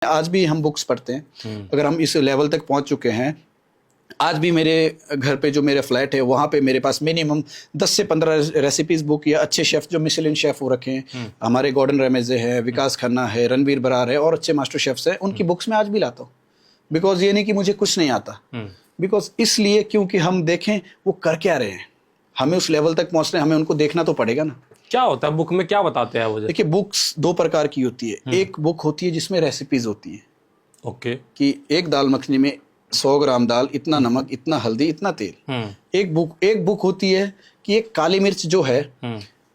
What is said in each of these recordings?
आज भी हम बुक्स पढ़ते हैं। अगर हम इस लेवल तक पहुंच चुके हैं, आज भी मेरे घर पे जो मेरे फ्लैट है वहाँ पे मेरे पास मिनिमम 10 से 15 रेसिपीज बुक या अच्छे शेफ जो मिशेलिन शेफ हो रखे हैं, हमारे गॉर्डन रमेजे है, विकास खन्ना है, रणवीर बरार है और अच्छे मास्टर शेफ्स हैं, उनकी बुक्स मैं आज भी लाता हूँ। बिकॉज ये नहीं कि मुझे कुछ नहीं आता, बिकॉज इसलिए क्योंकि हम देखें वो कर क्या रहे हैं, हमें उस लेवल तक पहुँचना है, हमें उनको देखना तो पड़ेगा ना। क्या होता है बुक में, क्या बताते हैं वो? देखिए, बुक्स दो प्रकार की होती है। एक बुक होती है जिसमें रेसिपीज होती है, ओके, कि एक दाल मखनी में 100 ग्राम दाल, इतना नमक, इतना हल्दी, इतना तेल। एक बुक होती है कि एक काली मिर्च जो है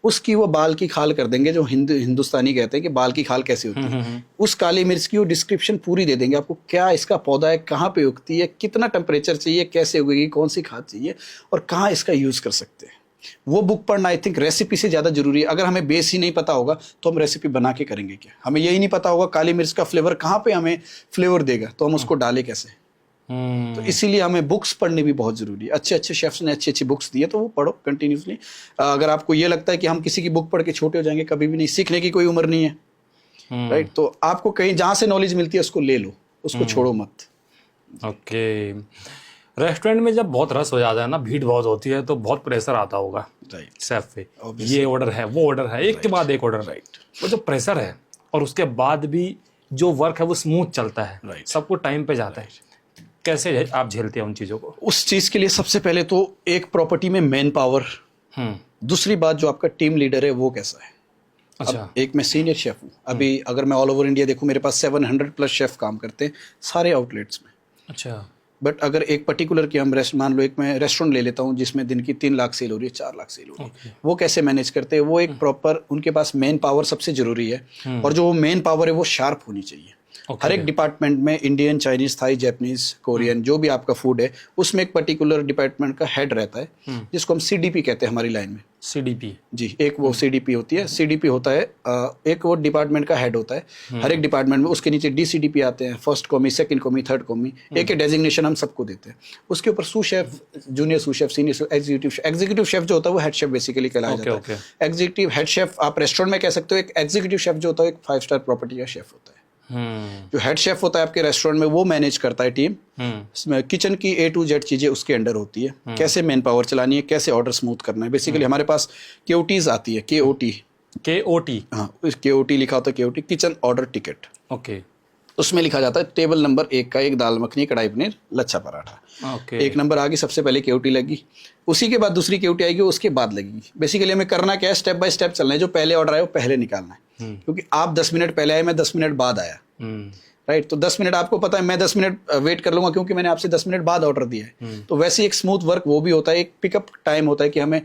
उसकी वो बाल की खाल कर देंगे, जो हिंदुस्तानी कहते हैं कि बाल की खाल कैसे होती है। उस काली मिर्च की वो डिस्क्रिप्शन पूरी दे देंगे आपको, क्या इसका पौधा है, कहाँ पे उगती है, कितना टेम्परेचर चाहिए, कैसे उगेगी, कौन सी खाद चाहिए और कहाँ इसका यूज कर सकते हैं। वो बुक पढ़ना आई थिंक रेसिपी से ज़्यादा जरूरी है। अगर हमें बेस ही नहीं पता होगा तो हम रेसिपी बना के करेंगे क्या? हमें यही नहीं पता होगा काली मिर्च का फ्लेवर कहाँ पे हमें फ्लेवर देगा, तो हम उसको डालें कैसे? तो इसीलिए हमें बुक्स पढ़नी भी बहुत जरूरी है। अच्छे अच्छे शेफ्स ने अच्छी अच्छी बुक्स दी है तो वो पढ़ो कंटिन्यूसली। अगर आपको ये लगता है कि हम किसी की बुक पढ़ के छोटे हो जाएंगे, कभी भी नहीं। सीखने की कोई उम्र नहीं है, राइट? तो आपको कहीं जहाँ से नॉलेज मिलती है उसको ले लो, उसको छोड़ो मत। ओके। रेस्टोरेंट में जब बहुत रश हो जाता है ना, भीड़ बहुत होती है, तो बहुत प्रेशर आता होगा शेफ पे। ये ऑर्डर है, वो ऑर्डर है, एक के बाद एक ऑर्डर। राइट। वो जो प्रेशर है और उसके बाद भी जो वर्क है वो स्मूथ चलता है, सबको टाइम पे जाता है, कैसे आप झेलते हैं उन चीज़ों को? उस चीज़ के लिए सबसे पहले तो एक प्रॉपर्टी में मैन पावर, दूसरी बात जो आपका टीम लीडर है वो कैसा है। अच्छा। एक मैं सीनियर शेफ हूँ अभी, अगर मैं ऑल ओवर इंडिया देखूँ मेरे पास 700+ शेफ काम करते हैं सारे आउटलेट्स में। अच्छा। बट अगर एक पर्टिकुलर की हम मान लो, एक मैं रेस्टोरेंट ले लेता हूँ जिसमें दिन की 3 लाख सेल हो रही है, 4 लाख सेल हो रही है, वो कैसे मैनेज करते हैं? वो एक प्रॉपर, उनके पास मेन पावर सबसे जरूरी है, और जो वो मेन पावर है वो शार्प होनी चाहिए। हर एक डिपार्टमेंट में Indian, Chinese, Thai, Japanese, Korean, जो भी आपका फूड है उसमें एक पर्टिकुलर डिपार्टमेंट का हेड रहता है, जिसको हम CDP कहते हैं हमारी लाइन में। CDP? जी, एक वो CDP होती है। CDP होता है एक वो डिपार्टमेंट का हेड होता है। हर एक डिपार्टमेंट में उसके नीचे DCDP आते हैं, फर्स्ट कॉमी, सेकंड कॉमी, थर्ड कॉमी, एक डेजिग्नेशन हम सबको देते हैं। उसके ऊपर sous chef, junior sous chef, senior chef, executive chef जो होता है वो हेड शेफ बेसिकली कहलाया जाता है। एग्जीक्यूटिव हेड शेफ आप रेस्टोरेंट में कह सकते हो। एक एग्जीक्यूटिव शेफ जो होता है एक 5 स्टार प्रॉपर्टी का शेफ होता है। जो हेड शेफ होता है आपके रेस्टोरेंट में वो मैनेज करता है टीम, किचन की A to Z चीजें उसके अंडर होती है। कैसे मैन पावर चलानी है, कैसे ऑर्डर स्मूथ करना है। बेसिकली हमारे पास KOTs आती है, KOT। हाँ, KOT लिखा होता है, KOT kitchen order ticket. Okay. उसमें लिखा जाता है टेबल नंबर 1 का एक दाल मखनी, कढ़ाई पनीर, लच्छा पराठा। एक नंबर आ गई, सबसे पहले KOT लगी, उसी के बाद दूसरी KOT आएगी, उसके बाद लगेगी। बेसिकली हमें करना क्या है, स्टेप बाय स्टेप चलना है। जो पहले ऑर्डर आया वो पहले निकालना है, क्योंकि आप 10 मिनट पहले आए, मैं 10 मिनट बाद आया, राइट? तो 10 मिनट आपको पता है मैं 10 मिनट वेट कर लूंगा क्योंकि मैंने आपसे 10 मिनट बाद ऑर्डर दिया है। तो वैसे एक स्मूथ वर्क वो भी होता है। एक पिकअप टाइम होता है कि हमें